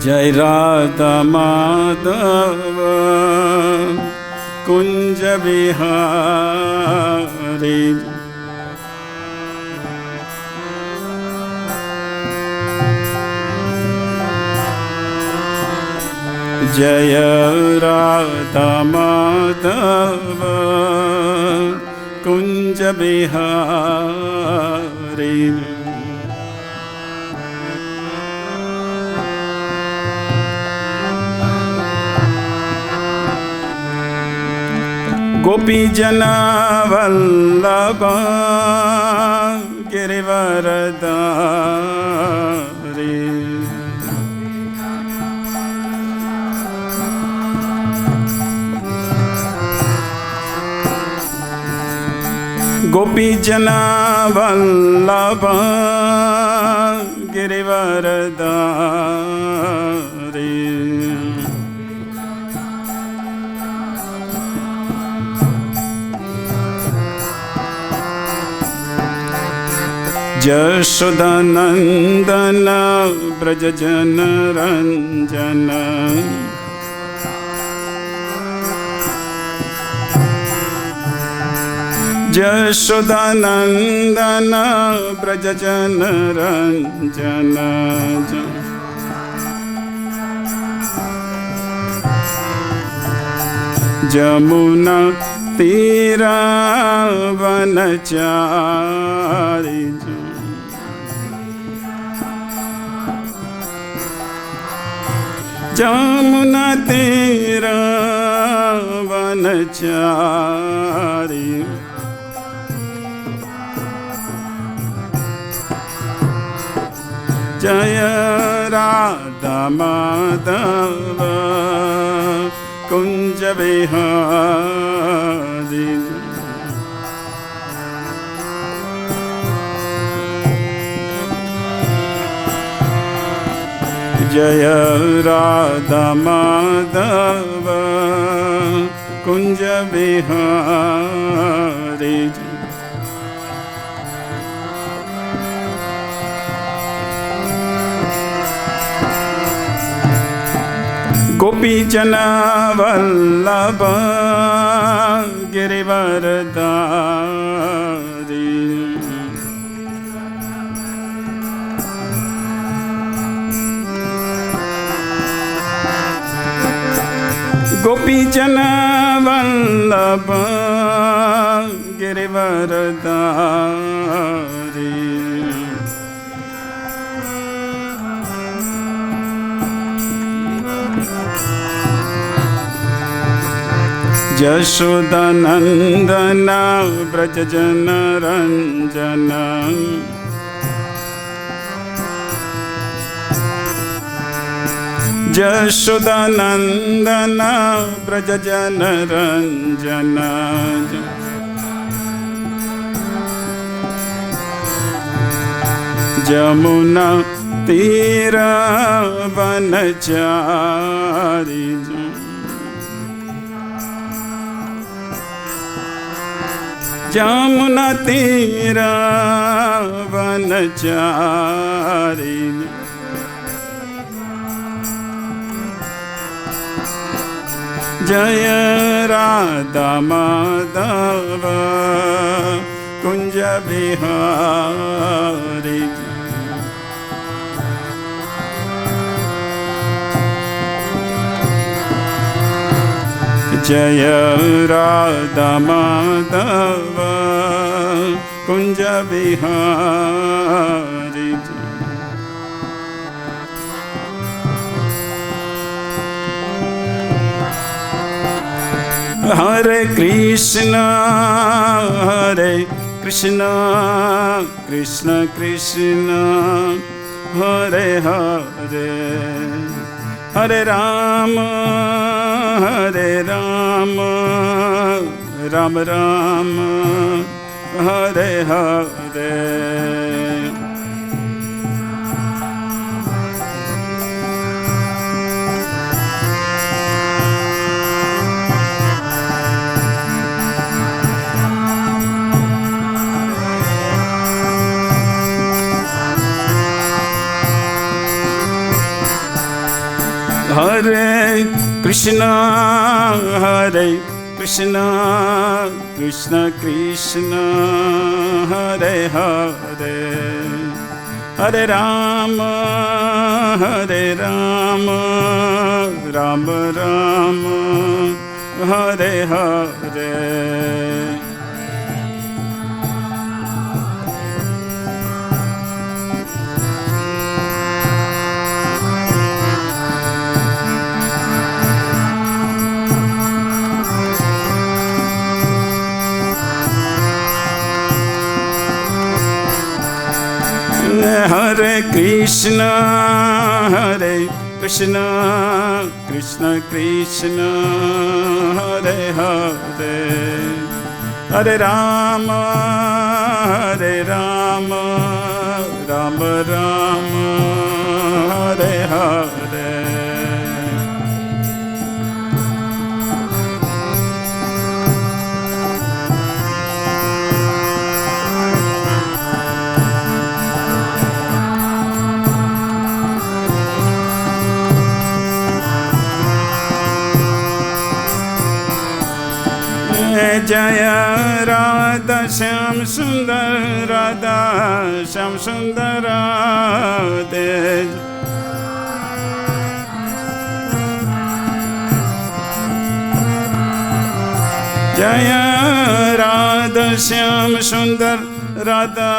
जय राधा माधव कुंज बिहारी। जय राधा माधव कुंज बिहारी। गोपी जना वल्लभ गिरिवरधारी। गोपी जना वल्लभ गिरिवरधारी। यशोदानंदन ब्रज जन रंजन। यशोदानंदन ब्रज जन रंजन। जमुना तीरा वनचारी। जमुना तीरा वनचारी। जय राधा माधव कुंज बिहारी। जय राधा माधव कुंज बिहारी। गोपी जना वल्लभ गिरिवरधारी। गोपी जना वल्लभ गिरिवरधारी। यशोदानंदन ब्रज जन रंजन। यशोदानंदन ब्रज जन रंजन। जमुना तीरा वनचारी। जमुना तीरा वनचारी। जय राधा माधव कुंज बिहारी। जय राधा माधव कुंज बिहारी। हरे कृष्ण कृष्ण कृष्ण हरे हरे। हरे Ram Ram Ram Hare Hare. Hare Krishna, Hare Krishna, Krishna Krishna, Hare Hare, Hare Rama, Hare Rama, Rama Rama, Hare Hare. Hare Krishna, Hare Krishna, Krishna Krishna, Hare Hare, Hare Rama, Hare Rama, Rama Rama, Hare Hare. Jaya Radha Shyam Sundar, Radha Shyam Sundar Radhe. Jaya Radha Shyam Sundar, Radha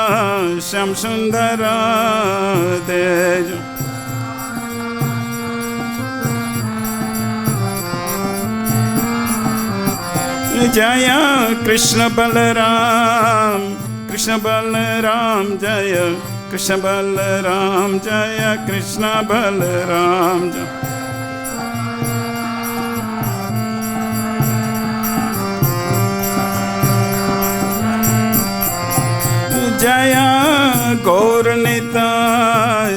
Shyam Sundar Radhe. Jaya Krishna Balaram, Krishna Balaram, Jaya Krishna Balaram, Jaya Krishna Balaram. Jaya Gaur Nitai,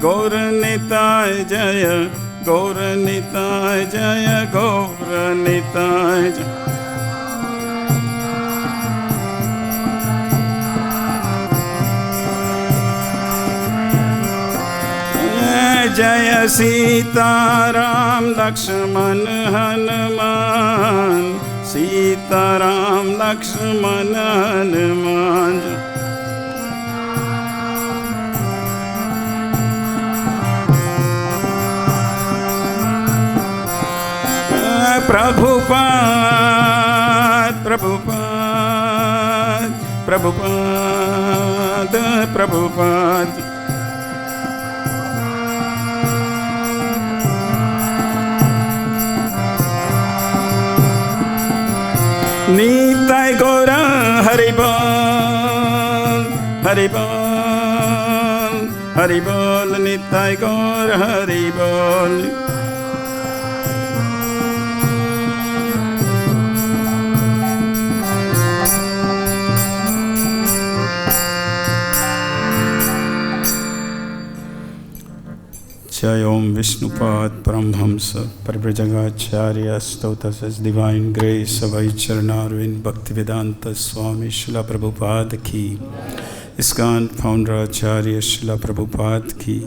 Gaur Nitai, Jaya Gaur Nitai, Jaya Gaur Nitai. Jaya Sita Ram Lakshman Hanuman, Sita Ram Lakshman Hanuman. Prabhupada, Prabhupada, Prabhupada, Prabhupada. Nitai Gaura Haribol, Haribol, Haribol, Nitai Gaura Haribol. Jai Om Vishnupad Paramhamsa Parivrajagacharya Stotas as Divine Grace of Charanarvind Bhaktivedanta Swami Srila Prabhupada Ki, ISKCON Founder Acharya Srila Prabhupada Ki.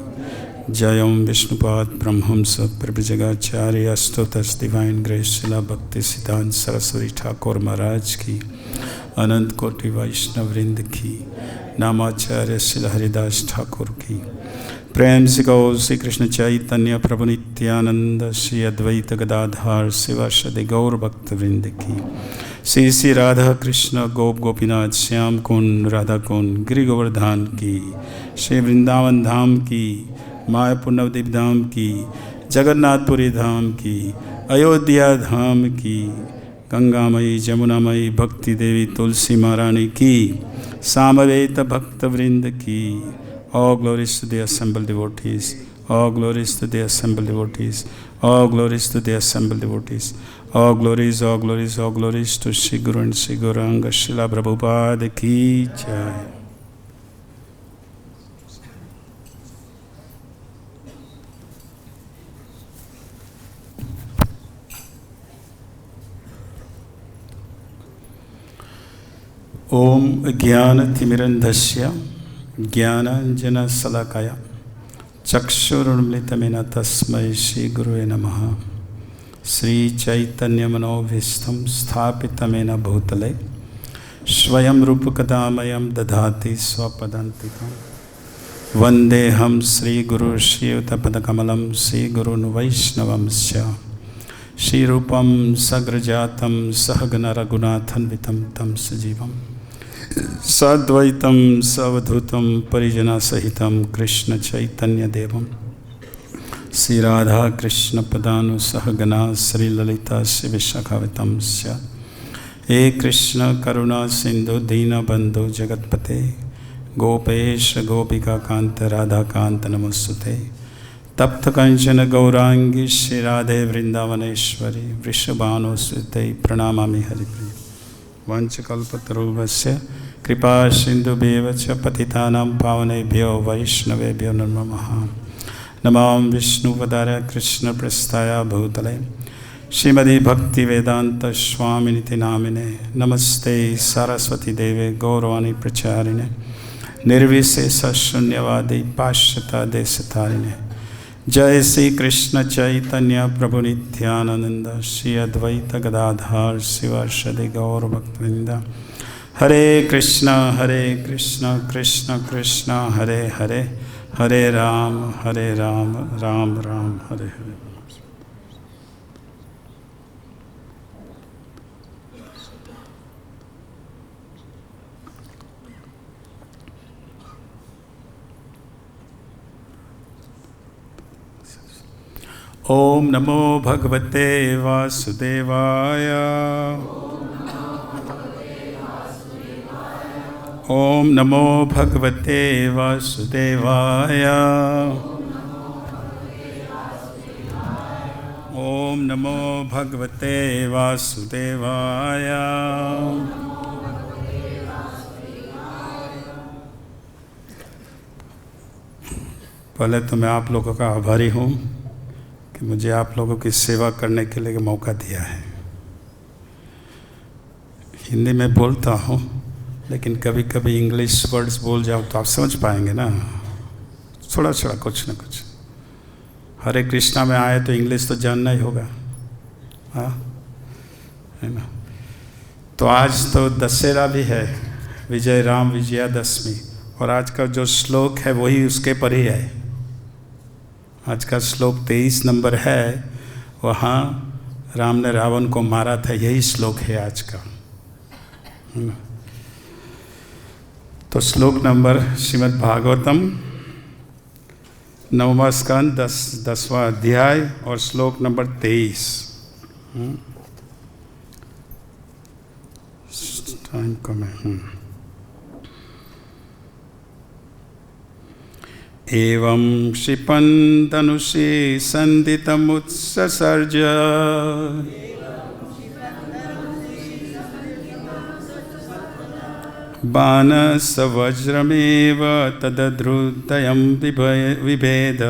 Jai Om Vishnupad Paramhamsa Parivrajagacharya Stotas Divine Grace Srila Bhaktisiddhanta Saraswati Thakur Maharaj Ki, Anant Koti Vaishnavrind Ki, Namacharya Srila Haridas Thakur Ki. प्रेम से कहो श्री कृष्ण चैतन्य प्रभु नित्यानंद श्री अद्वैत गदाधार शिवासदि गौर भक्त वृंद की। श्री श्री राधा कृष्ण गोप गोपीनाथ श्याम कुंड राधा कुंड गिरि गोवर्धन की। श्री वृंदावन धाम की, मायापुर नवद्वीप धाम की, जगन्नाथपुरी धाम की, अयोध्या धाम की, गंगामयी जमुनामयी भक्ति देवी तुलसी महारानी की, सामवेद भक्त वृंद की। All glories to the assembled devotees, all glories to the assembled devotees, all glories to the assembled devotees, all glories, all glories, all glories to Shri Guru and Shri Gauranga Srila Prabhupada ki jai. Om Jnana Timirandhasya Jnananjana Salakaya चक्षुरुन्मिलितमेन तस्मै श्रीगुरुवे नमः। श्रीचैतन्यमनोभीष्टं स्थापितमेन भूतले स्वयं रूपकदामयं दधाति स्वपदान्तिकं। वन्देऽहं श्रीगुरुं श्रीयुतपदकमलं श्रीगुरून् वैष्णवंश्च। श्रीरूपं सग्रजातं सहगण रघुनाथान्वितं तं सजीवं साद्वैतं सावधूतं परिजनसहितं कृष्णचैतन्यदेवं श्रीराधाकृष्णपदानुसहगणा श्रीललिता श्रीविशाखावतंश्च। हे कृष्ण करुणा सिंधु दीनबंधु जगतपते गोपेश गोपिकाकांत राधाकांत नमोस्तुते। तप्त कंचन गौरांगी श्री राधे वृंदावनेश्वरी वृषभानुसुते प्रणमामि हरिप्रिय। वंशकल्पतरुभ्यश्च कृपा सिन्धुभ्येव च पतितानां पावनेभ्यो वैष्णवेभ्यो नमो नमः। नमो विष्णुपदाय कृष्णप्रस्थाय भूतले श्रीमद् भक्तिवेदांत स्वामिनिति नामिने। नमस्ते सरस्वती देवे गौरवाणी प्रचारिणे निर्विशेष शून्यवादी पाश्चात्य देशतारिणे। जय श्री कृष्ण चैतन्य प्रभु नित्यानंद श्री अद्वैत गदाधर शिवार्षदि गौर भक्तवृंद। हरे कृष्ण कृष्ण कृष्ण हरे हरे, हरे राम राम राम हरे हरे। ओम नमो भगवते वासुदेवाय। ओम नमो भगवते वासुदेवाय। ओम नमो भगवते वासुदेवाय। पहले तो मैं आप लोगों का आभारी हूँ कि मुझे आप लोगों की सेवा करने के लिए मौका दिया है। हिंदी में बोलता हूँ लेकिन कभी कभी इंग्लिश वर्ड्स बोल जाओ तो आप समझ पाएंगे ना, थोड़ा थोड़ा कुछ ना कुछ। हरे कृष्णा में आए तो इंग्लिश तो जानना ही होगा, हाँ है ना। तो आज तो दशहरा भी है, विजय राम विजयादशमी, और आज का जो श्लोक है वही उसके पर ही है। आज का श्लोक 23 नंबर है, वहाँ राम ने रावण को मारा था, यही श्लोक है आज का। तो श्लोक नंबर श्रीमद् भागवतम 9वां स्कंद 10वां अध्याय और श्लोक नंबर 23। टाइम कम है। एवं क्षिपन् धनुषि संदितमुत्ससर्ज बाणसवज्रमेव तदधृतयं विभेद।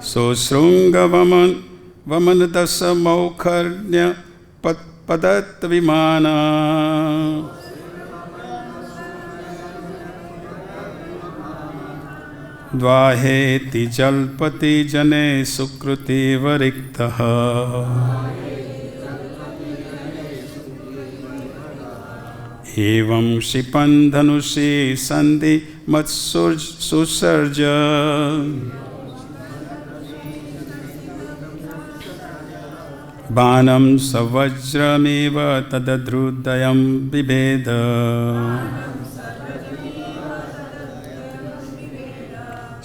सोऽशृङ्गवमनदशमौखर्ण्य पदत्विमाना द्वाहेति जल्पति जने सुकृतिवरिक्तः। एवं क्षिपन् धनुषि सन्धि मत्सुसर्ज बाणं सवज्रमेव तदधृतयं बिभेद।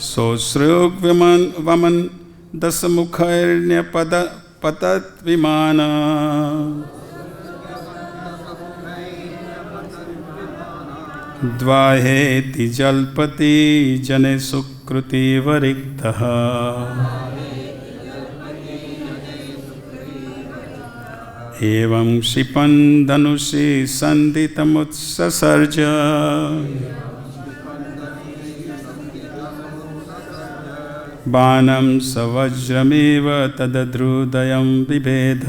सोऽश्रुग्वमन् दशमुखैर्न्यपतद्विमाना द्वाहेति जल्पति जने सुकृतिवरिक्तः। एवं क्षिपन् धनुषि संदितमुत्ससर्ज बाणं सवज्रमेव तदधृतयं बिभेद।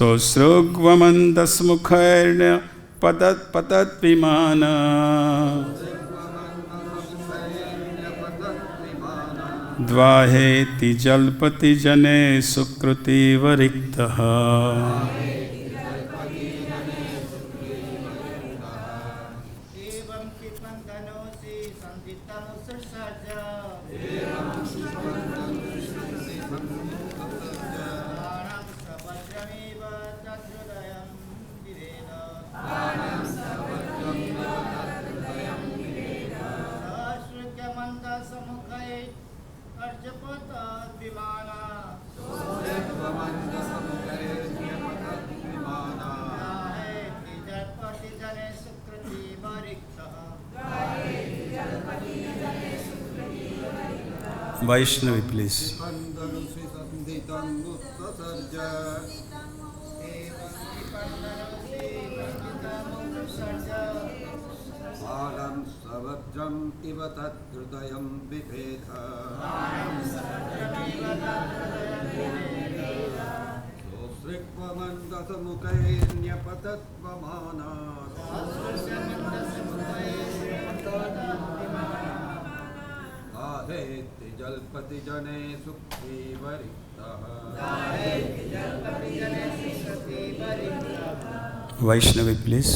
सोऽसृग्वमन्दस्मुखैर्न पतत् विमान द्वाहेति जल्पति जने सुकृतिवरिक्तः। वैष्णवी प्लीज। इव तद्हृदयं बिभेद सोऽसृग्वमन्दसमुखैर्न्यपतत्वमानात् गाहेति जल्पति जने सुखीवरिक्तः। वैष्णवी प्लीज।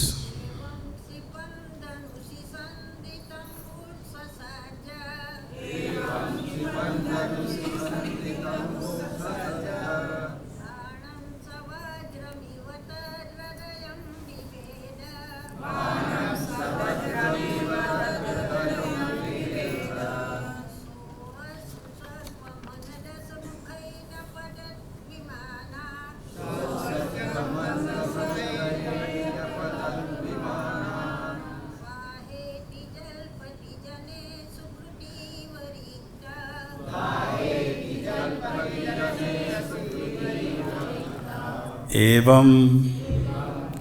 एवं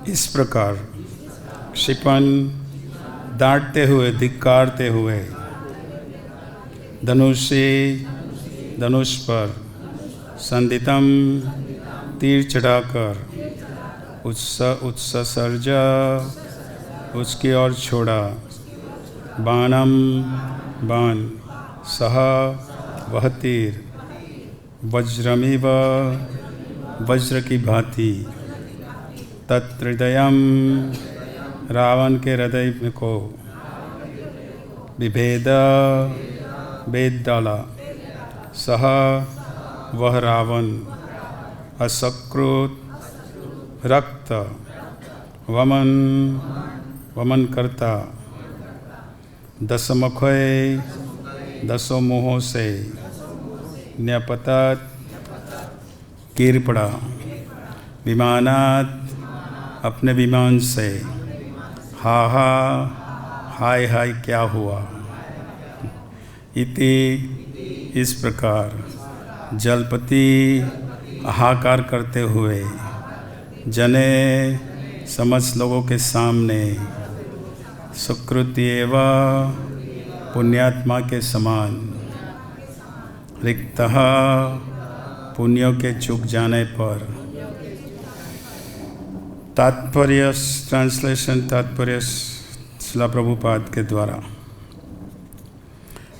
इस प्रकार क्षिपन डांटते हुए धिक्कारते हुए धनुषी धनुष पर संदितम तीर चढ़ाकर उत्सर्ज उसकी ओर छोड़ा बाणम बाण सह वह तीर वज्रमिव वज्र की भांति तत्हृदयम रावण के हृदय को विभेद भेद डाला। सह वह रावण असकृत रक्त वमन करता दसमुखय दसों मुहों से न्यपतत गिर पड़ा विमानात अपने विमान से। हा हा हाय हाय क्या हुआ। इति इस प्रकार जलपति हाहाकार करते हुए जने समस्त लोगों के सामने सुकृति एवं पुण्यात्मा के समान रिक्तः पुण्यों के चूक जाने पर। तात्पर्य ट्रांसलेशन तात्पर्य श्रील प्रभुपाद के द्वारा।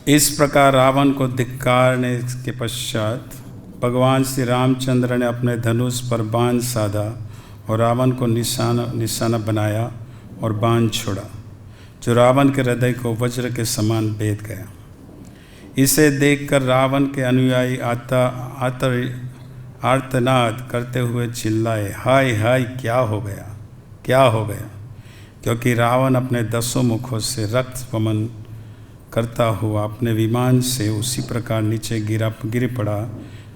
इस प्रकार रावण को धिक्कारने के पश्चात भगवान श्री रामचंद्र ने अपने धनुष पर बाण साधा और रावण को निशाना बनाया और बाण छोड़ा जो रावण के हृदय को वज्र के समान भेद गया। इसे देखकर रावण के अनुयायी आर्तनाद करते हुए चिल्लाए, हाय हाय क्या हो गया, क्या हो गया। क्योंकि रावण अपने दसों मुखों से रक्त वमन करता हुआ अपने विमान से उसी प्रकार नीचे गिर पड़ा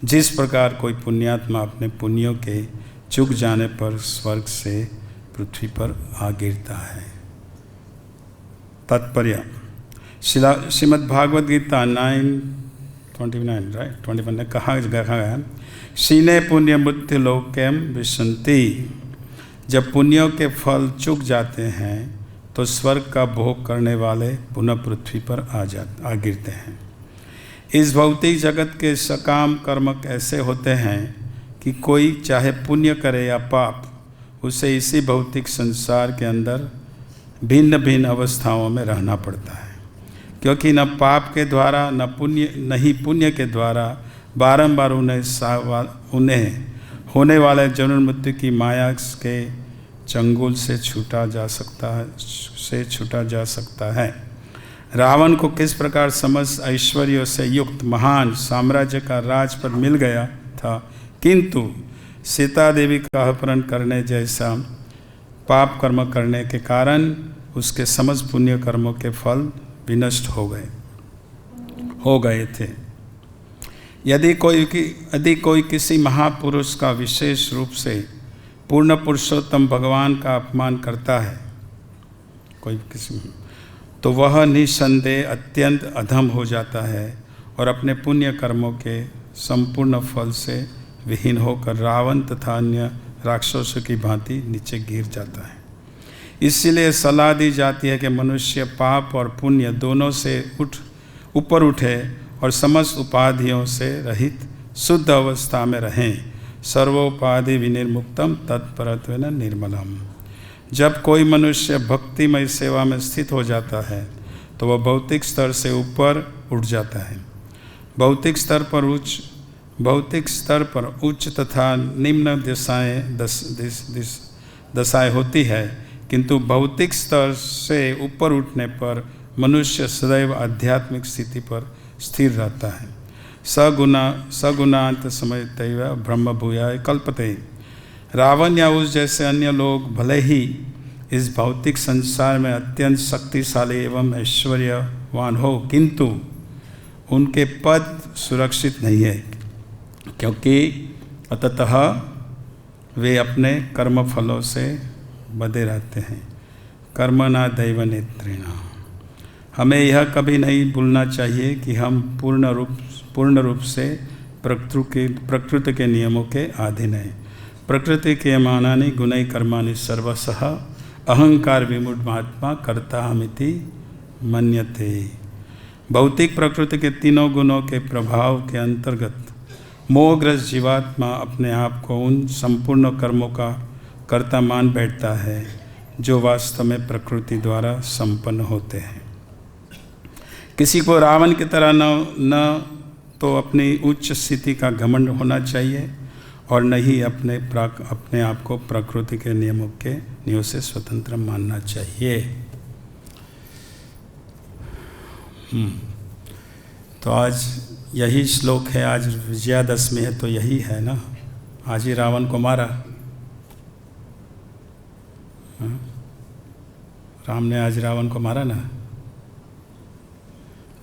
जिस प्रकार कोई पुण्यात्मा अपने पुण्यों के चूक जाने पर स्वर्ग से पृथ्वी पर आ गिरता है। तात्पर्य श्रीमद् भागवत गीता 9:29 राइट 21 ने कहा गया, शीने पुण्य मृत्यु लोकम विशंति। जब पुण्यों के फल चूक जाते हैं तो स्वर्ग का भोग करने वाले पुनः पृथ्वी पर आ गिरते हैं। इस भौतिक जगत के सकाम कर्म ऐसे होते हैं कि कोई चाहे पुण्य करे या पाप, उसे इसी भौतिक संसार के अंदर भिन्न भिन्न अवस्थाओं में रहना पड़ता है, क्योंकि न पाप के द्वारा न ही पुण्य के द्वारा बारंबार उन्हें होने वाले जन्म मृत्यु की माया के चंगुल से छूटा जा सकता है। रावण को किस प्रकार समस्त ऐश्वर्यों से युक्त महान साम्राज्य का राजपद मिल गया था, किंतु सीता देवी का अपहरण करने जैसा पाप कर्म करने के कारण उसके समस्त पुण्य कर्मों के फल विनष्ट हो गए थे। यदि कोई किसी महापुरुष का विशेष रूप से पूर्ण पुरुषोत्तम भगवान का अपमान करता है, तो वह निसंदेह अत्यंत अधम हो जाता है और अपने पुण्य कर्मों के संपूर्ण फल से विहीन होकर रावण तथा अन्य राक्षसों की भांति नीचे गिर जाता है। इसीलिए सलाह दी जाती है कि मनुष्य पाप और पुण्य दोनों से ऊपर उठे और समस्त उपाधियों से रहित शुद्ध अवस्था में रहें। सर्वोपाधि विनिर्मुक्तम तत्परत्वेन निर्मलम। जब कोई मनुष्य भक्तिमय सेवा में स्थित हो जाता है तो वह भौतिक स्तर से ऊपर उठ जाता है। भौतिक स्तर पर उच्च तथा निम्न दशाएं होती है, किंतु भौतिक स्तर से ऊपर उठने पर मनुष्य सदैव आध्यात्मिक स्थिति पर स्थिर रहता है। सगुणांत समयतैव ब्रह्म भूयाय कल्पते। रावण या उस जैसे अन्य लोग भले ही इस भौतिक संसार में अत्यंत शक्तिशाली एवं ऐश्वर्यवान हो, किंतु उनके पद सुरक्षित नहीं है, क्योंकि अतः वे अपने कर्म फलों से बंधे रहते हैं। कर्मणा दैव नेत्रेणा। हमें यह कभी नहीं भूलना चाहिए कि हम पूर्ण रूप से प्रकृति के नियमों के अधीन हैं। प्रकृति के मानानि गुणै कर्माणि सर्वशः अहंकार विमूढ़ महात्मा कर्ता हमिति मन्यते। भौतिक प्रकृति के तीनों गुणों के प्रभाव के अंतर्गत मोहग्रस्त जीवात्मा अपने आप को उन संपूर्ण कर्मों का कर्ता मान बैठता है जो वास्तव में प्रकृति द्वारा संपन्न होते हैं। किसी को रावण की तरह न तो अपनी उच्च स्थिति का घमंड होना चाहिए और न ही अपने आप को प्रकृति के नियमों से स्वतंत्र मानना चाहिए। तो आज यही श्लोक है। आज विजयादशमी है तो यही है ना, आज ही रावण को मारा। राम ने आज रावण को मारा ना,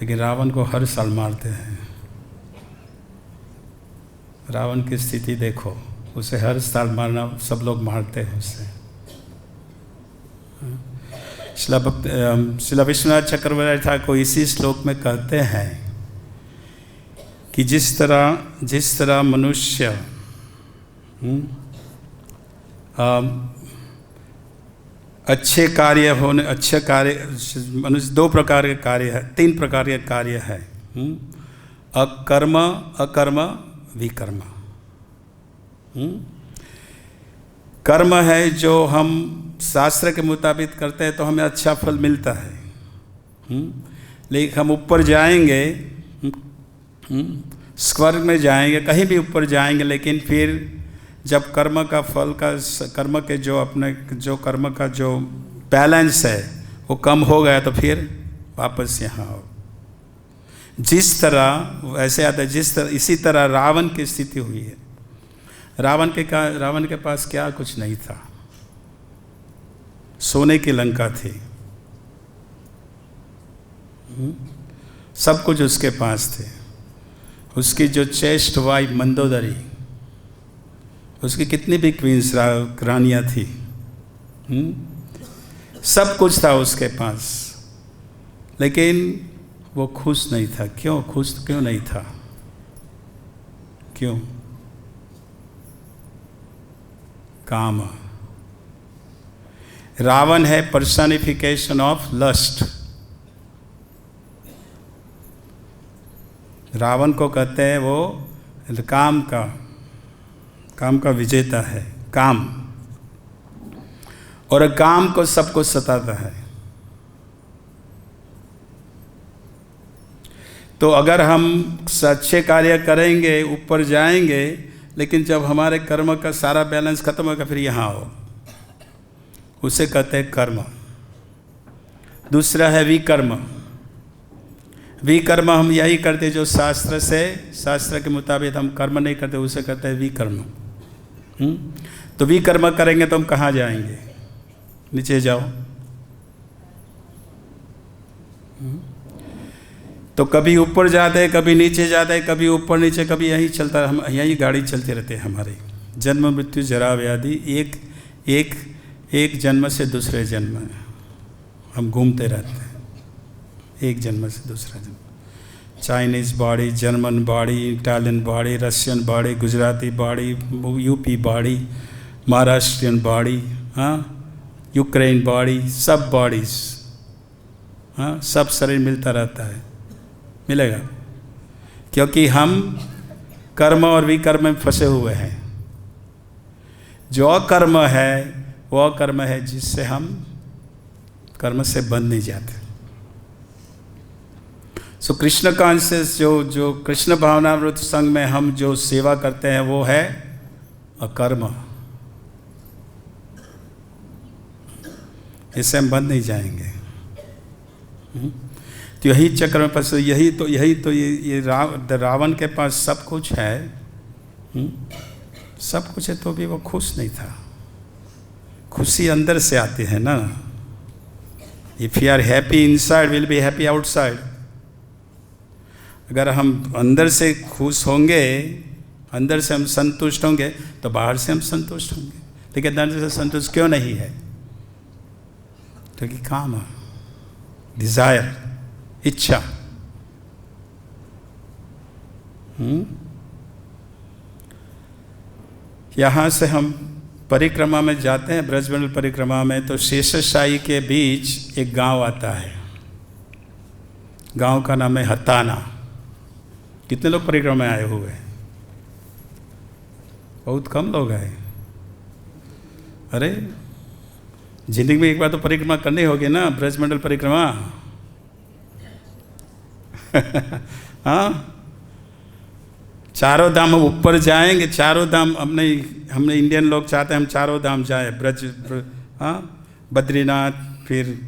लेकिन रावण को हर साल मारते हैं। रावण की स्थिति देखो, उसे हर साल मारना, सब लोग मारते हैं उसे। श्रील विश्वनाथ चक्रवर्ती ठाकुर को इसी श्लोक में कहते हैं कि जिस तरह मनुष्य अच्छे कार्य मनुष्य दो प्रकार के कार्य है, तीन प्रकार के कार्य है, अकर्म विकर्म। कर्म है जो हम शास्त्र के मुताबिक करते हैं तो हमें अच्छा फल मिलता है, लेकिन हम ऊपर जाएंगे, स्वर्ग में जाएंगे, कहीं भी ऊपर जाएंगे, लेकिन फिर जब कर्म का जो बैलेंस है वो कम हो गया तो फिर वापस यहाँ आओ। जिस तरह वैसे आता है, इसी तरह रावण की स्थिति हुई है। रावण के पास क्या कुछ नहीं था, सोने की लंका थी, सब कुछ उसके पास थे। उसकी जो चेस्ट वाइफ मंदोदरी, उसकी कितनी भी क्वींस रानियाँ थी, सब कुछ था उसके पास, लेकिन वो खुश नहीं था। खुश क्यों नहीं था? क्यों? काम। रावण है पर्सनिफिकेशन ऑफ लस्ट। रावण को कहते हैं वो काम का काम का विजेता है काम, और काम को सबको सताता है। तो अगर हम अच्छे कार्य करेंगे ऊपर जाएंगे, लेकिन जब हमारे कर्म का सारा बैलेंस खत्म होगा फिर यहाँ आओ, उसे कहते हैं कर्म। दूसरा है विकर्म। विकर्म हम यही करते जो शास्त्र के मुताबिक हम कर्म नहीं करते, उसे कहते हैं विकर्म। तो विकर्म करेंगे तो हम कहाँ जाएंगे? नीचे जाओ। तो कभी ऊपर जाते हैं, कभी नीचे जाते हैं, कभी ऊपर नीचे, कभी यही चलता, हम यही गाड़ी चलते रहते हैं। हमारी जन्म मृत्यु जरा व्याधि, एक जन्म से दूसरे जन्म में हम घूमते रहते हैं, एक जन्म से दूसरा जन्म। Chinese body, German body, Italian body, Russian body, Gujarati body, UP body, Maharashtrian body, हाँ, यूक्रेन बॉडी, सब बॉडीज़, हाँ, सब शरीर मिलता रहता है, मिलेगा, क्योंकि हम कर्म और विकर्म में फंसे हुए हैं। जो अकर्म है वो अकर्म है जिससे हम कर्म से बंध नहीं जाते। सो कृष्ण कॉन्शियस जो कृष्ण भावनामृत संघ में हम जो सेवा करते हैं वो है अकर्म। इससे हम बंद नहीं जाएंगे। तो यही चक्र में फंसे, यही तो ये रावण के पास सब कुछ है, सब कुछ है, तो भी वो खुश नहीं था। खुशी अंदर से आती है ना। If you are happy inside will be happy outside. अगर हम अंदर से खुश होंगे, अंदर से हम संतुष्ट होंगे, तो बाहर से हम संतुष्ट होंगे। लेकिन अंदर से संतुष्ट क्यों नहीं है? क्योंकि काम, डिजायर, इच्छा। यहाँ से हम परिक्रमा में जाते हैं, ब्रजमंडल परिक्रमा में, तो शेषशाही के बीच एक गांव आता है। गांव का नाम है हताना। कितने लोग परिक्रमा में आए हुए हैं? बहुत कम लोग आए। अरे जिंदगी में एक बार तो परिक्रमा करनी होगी ना, ब्रजमंडल परिक्रमा। हाँ, चारों धाम हम ऊपर जाएंगे। चारों धाम हमने इंडियन लोग चाहते हैं हम चारों धाम जाए। हाँ, बद्रीनाथ, फिर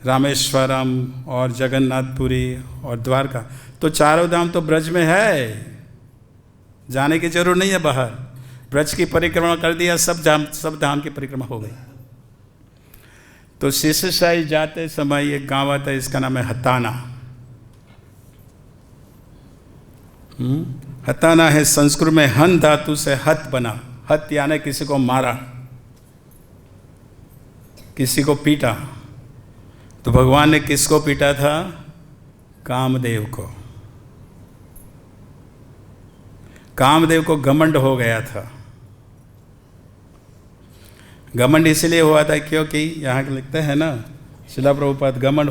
रामेश्वरम और जगन्नाथपुरी और द्वारका। तो चारों धाम तो ब्रज में है, जाने की जरूर नहीं है बाहर। ब्रज की परिक्रमा कर दिया, सब धाम की परिक्रमा हो गई। तो शेषशाही जाते समय एक गांव आता है, इसका नाम है हताना। हताना है संस्कृत में हन धातु से हत बना। हत यानी किसी को मारा, किसी को पीटा। तो भगवान ने किसको पीटा था? कामदेव को। कामदेव को घमंड हो गया था। घमंड इसलिए हुआ था क्योंकि यहाँ लिखते हैं ना शिला प्रभुपाद, घमंड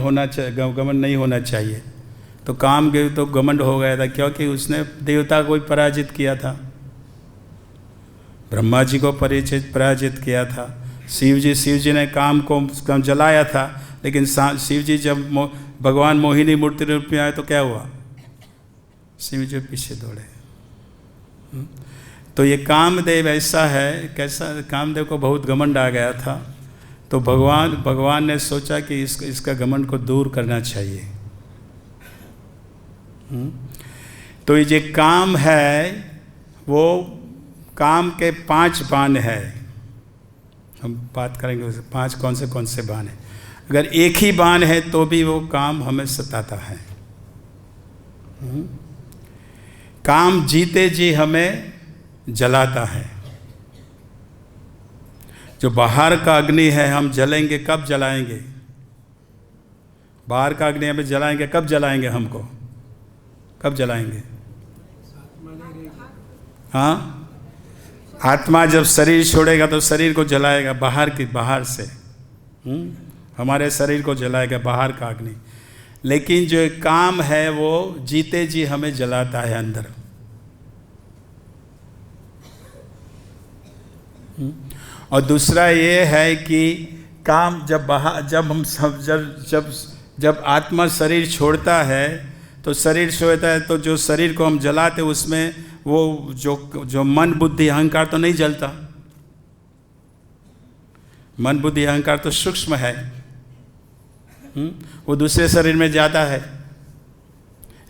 नहीं होना चाहिए। तो कामदेव तो घमंड हो गया था क्योंकि उसने देवता को पराजित किया था, ब्रह्मा जी को पराजित किया था। शिव जी ने काम को जलाया था, लेकिन शिव जी जब भगवान मोहिनी मूर्ति रूप में आए तो क्या हुआ? शिव जी पीछे दौड़े। तो ये कामदेव ऐसा है, कैसा? कामदेव को बहुत घमंड आ गया था। तो भगवान ने सोचा कि इसका घमंड को दूर करना चाहिए। तो ये काम है, वो काम के 5 बाण है। हम बात करेंगे उसे 5 कौन से बाण है। अगर एक ही बाण है तो भी वो काम हमें सताता है। काम जीते जी हमें जलाता है। जो बाहर का अग्नि है, हम जलेंगे, कब जलाएंगे? बाहर का अग्नि हमें जलाएंगे, कब जलाएंगे? हमको कब जलाएंगे? हाँ, आत्मा जब शरीर छोड़ेगा तो शरीर को जलाएगा, बाहर से हमारे शरीर को जलाएगा बाहर का अग्नि। लेकिन जो काम है वो जीते जी हमें जलाता है अंदर। और दूसरा ये है कि काम जब जब आत्मा शरीर छोड़ता है तो शरीर छोड़ता है, तो जो शरीर को हम जलाते उसमें वो जो मन बुद्धि अहंकार तो नहीं जलता। मन बुद्धि अहंकार तो सूक्ष्म है, वो दूसरे शरीर में जाता है।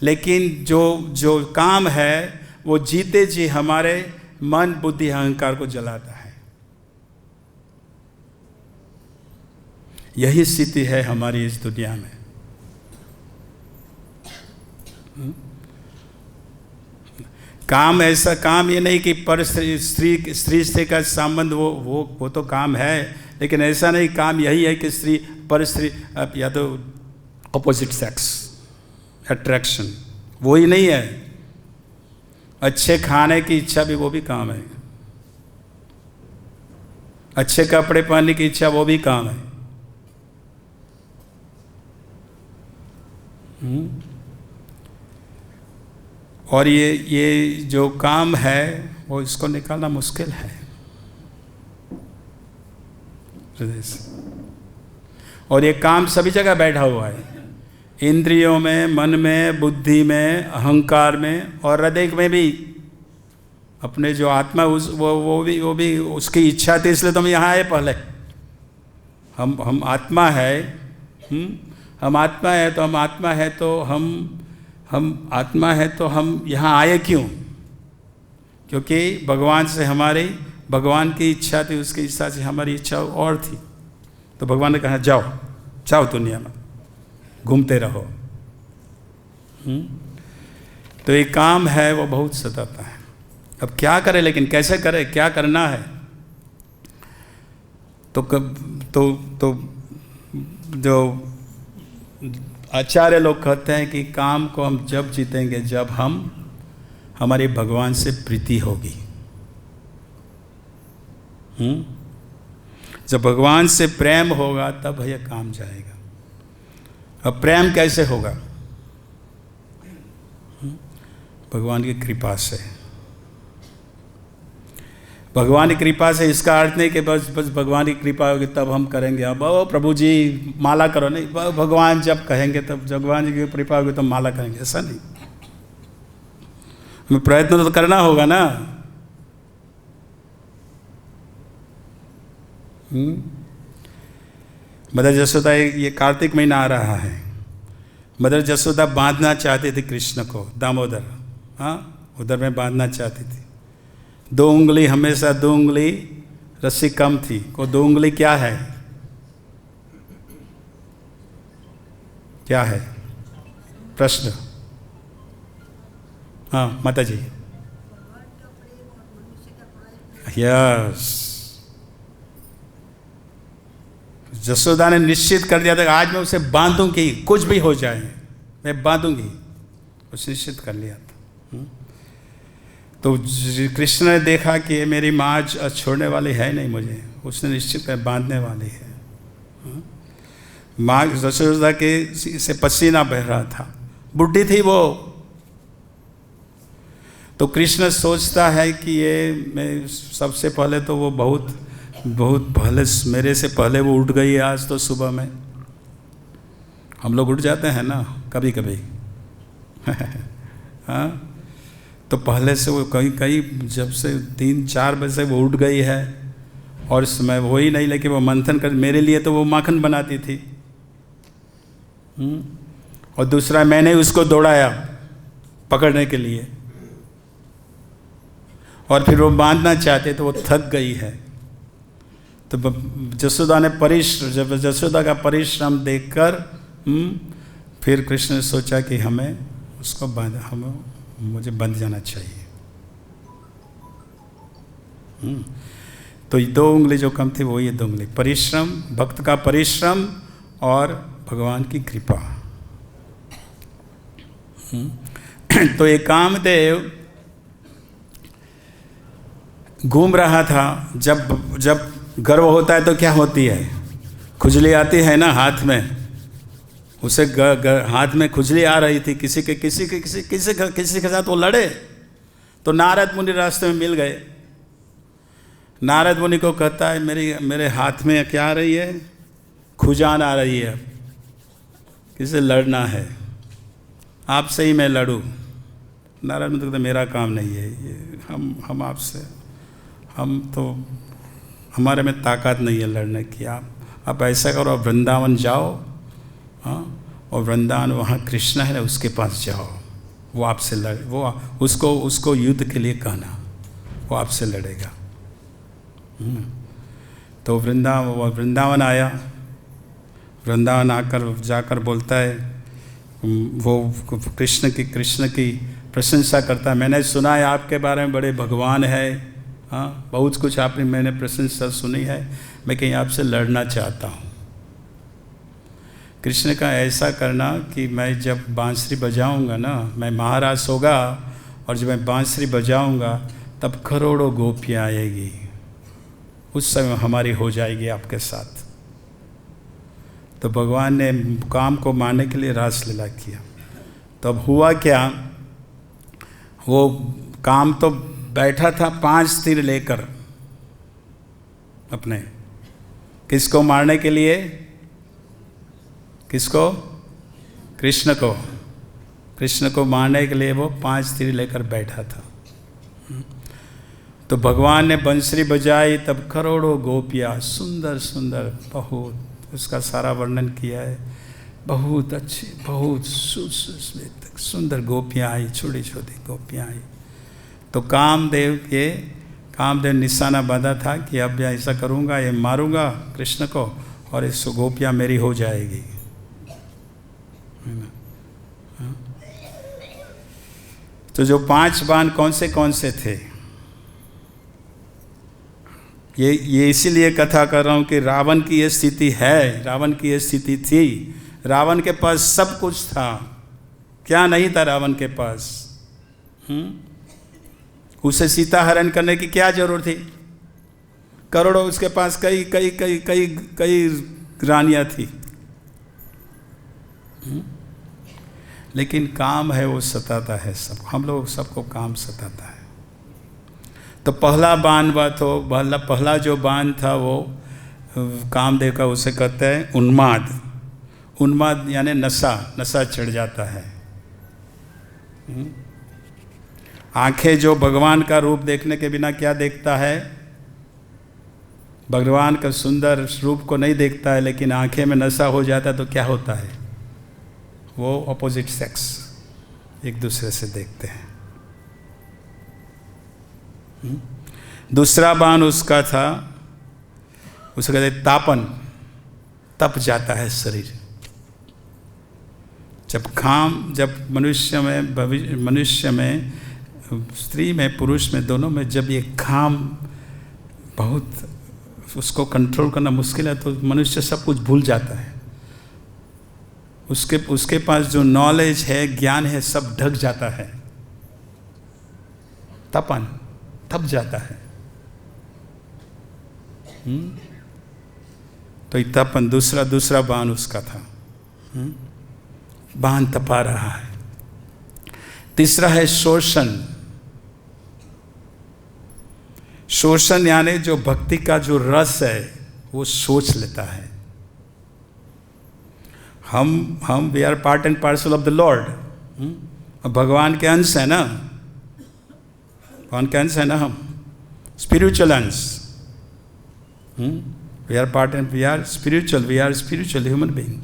लेकिन जो काम है वो जीते जी हमारे मन बुद्धि अहंकार को जलाता है। यही स्थिति है हमारी इस दुनिया में। काम ऐसा, काम ये नहीं कि पर स्त्री से का संबंध वो तो काम है, लेकिन ऐसा नहीं काम यही है कि स्त्री पर स्त्री या तो ऑपोजिट सेक्स अट्रैक्शन, वो ही नहीं है। अच्छे खाने की इच्छा भी वो भी काम है, अच्छे कपड़े पहनने की इच्छा वो भी काम है। और ये जो काम है वो इसको निकालना मुश्किल है हृदय से। और ये काम सभी जगह बैठा हुआ है, इंद्रियों में, मन में, बुद्धि में, अहंकार में और हृदय में भी। अपने जो आत्मा वो भी उसकी इच्छा थी, इसलिए तो हम यहाँ आए। पहले हम आत्मा है, हम आत्मा है तो हम आत्मा है तो हम आत्मा है तो हम यहाँ आए क्यों? क्योंकि भगवान से हमारी, भगवान की इच्छा थी, उसकी इच्छा से हमारी इच्छा और थी। तो भगवान ने कहा जाओ जाओ दुनिया में घूमते रहो। तो एक काम है वो बहुत सताता है। अब क्या करें, लेकिन कैसे करें, क्या करना है? तो जो आचार्य लोग कहते हैं कि काम को हम जब जीतेंगे जब हमारी भगवान से प्रीति होगी। जब भगवान से प्रेम होगा तब यह काम जाएगा। अब प्रेम कैसे होगा? भगवान की कृपा से। भगवान की कृपा से इसका अर्थ नहीं कि बस भगवान की कृपा होगी तब हम करेंगे। अब प्रभु जी माला करो, नहीं, भगवान जब कहेंगे तब, भगवान जी की कृपा होगी तब माला करेंगे, ऐसा नहीं। हमें प्रयत्न तो करना होगा ना। मदर जसोदा, ये कार्तिक महीना आ रहा है, मदर जसोदा बांधना चाहती थी कृष्ण को, दामोदर, हाँ, उधर में बांधना चाहती थी। 2 उंगली, हमेशा 2 उंगली रस्सी कम थी। को 2 उंगली क्या है? क्या है प्रश्न? हाँ माता जी। यस, जसोदा ने निश्चित कर दिया था आज मैं उसे बांधूंगी, कुछ भी हो जाए मैं बांधूंगी, उसे निश्चित कर लिया था। तो कृष्ण ने देखा कि ये मेरी माँ छोड़ने वाली है नहीं मुझे, उसने निश्चित कर बांधने वाली है। माँ जसोदा के से पसीना बह रहा था, बुढ़ी थी वो। तो कृष्ण सोचता है कि ये मैं सबसे पहले तो वो बहुत पहले, मेरे से पहले वो उठ गई आज तो सुबह में। हम लोग उठ जाते हैं ना कभी कभी हाँ, तो पहले से वो कई जब से 3-4 बजे वो उठ गई है और समय वो ही नहीं, लेकिन वो मंथन कर, मेरे लिए तो वो माखन बनाती थी। और दूसरा मैंने उसको दौड़ाया पकड़ने के लिए, और फिर वो बांधना चाहते तो वो थक गई है। तो जसोदा ने जब जसोदा का परिश्रम देखकर फिर कृष्ण ने सोचा कि हमें उसको मुझे बंध जाना चाहिए। तो 2 उंगली जो कम थी वो ये 2 उंगली, परिश्रम, भक्त का परिश्रम और भगवान की कृपा। तो ये कामदेव घूम रहा था। जब गर्व होता है तो क्या होती है? खुजली आती है ना हाथ में। उसे हाथ में खुजली आ रही थी, किसी के साथ वो लड़े। तो नारद मुनि रास्ते में मिल गए। नारद मुनि को कहता है मेरे हाथ में क्या आ रही है, खुजान आ रही है, किसे लड़ना है, आपसे ही मैं लड़ूं। नारद मुनि कहते मेरा काम नहीं है ये, हम आपसे, हम तो हमारे में ताकत नहीं है लड़ने की। आप ऐसा करो, वृंदावन जाओ, हाँ, और वृंदावन वहाँ कृष्ण है उसके पास जाओ, वो आपसे लड़, वो उसको युद्ध के लिए कहना, वो आपसे लड़ेगा। तो वृंदावन आया, वृंदावन आकर जाकर बोलता है, वो कृष्ण की प्रशंसा करता है। मैंने सुना है आपके बारे में बड़े भगवान है, हाँ, बहुत कुछ आपने, मैंने प्रशंसा सुनी है, मैं कहीं आपसे लड़ना चाहता हूँ। कृष्ण का ऐसा करना कि मैं जब बांसुरी बजाऊंगा ना, मैं महाराज होगा, और जब मैं बांसुरी बजाऊंगा तब करोड़ों गोपियाँ आएगी, उस समय हमारी हो जाएगी आपके साथ। तो भगवान ने काम को मारने के लिए रासलीला किया। तब हुआ क्या, वो काम तो बैठा था 5 तीर लेकर अपने, किसको मारने के लिए, किसको, कृष्ण को मारने के लिए वो 5 तीर लेकर बैठा था। तो भगवान ने बंसरी बजाई, तब करोड़ों गोपियाँ, सुंदर सुंदर, बहुत, उसका सारा वर्णन किया है, बहुत अच्छी, बहुत सुंदर गोपियाँ आई, छोटी छोटी गोपियाँ आई। तो कामदेव निशाना बांधा था कि अब मैं ऐसा करूँगा, ये मारूंगा कृष्ण को और इस गोपियाँ मेरी हो जाएगी, है ना। तो जो 5 बाण कौन से थे, ये इसीलिए कथा कर रहा हूँ कि रावण की ये स्थिति है, रावण की ये स्थिति थी। रावण के पास सब कुछ था, क्या नहीं था रावण के पास? उसे सीता हरण करने की क्या जरूरत थी? करोड़ों उसके पास कई रानियां थी, लेकिन काम है वो सताता है सब, हम लोग सबको काम सताता है। तो पहला बाण पहला जो बाण था वो कामदेव का, उसे कहते हैं उन्माद यानी नशा चढ़ जाता है। आंखें जो भगवान का रूप देखने के बिना क्या देखता है, भगवान का सुंदर रूप को नहीं देखता है, लेकिन आंखें में नशा हो जाता है तो क्या होता है, वो ऑपोजिट सेक्स एक दूसरे से देखते हैं। दूसरा बाण उसका था, उसे कहते तापन, तप जाता है शरीर। जब मनुष्य में, स्त्री में, पुरुष में, दोनों में जब ये काम बहुत, उसको कंट्रोल करना मुश्किल है, तो मनुष्य सब कुछ भूल जाता है। उसके पास जो नॉलेज है, ज्ञान है, सब ढक जाता है, तप जाता है। तो तपन दूसरा बाण उसका था, बाण तपा रहा है। तीसरा है शोषण यानी जो भक्ति का जो रस है वो सोच लेता है। हम we are part and parcel of the Lord, भगवान के अंश है ना, भगवान के अंश है ना, हम स्पिरिचुअल अंश, we are part and we are spiritual human being,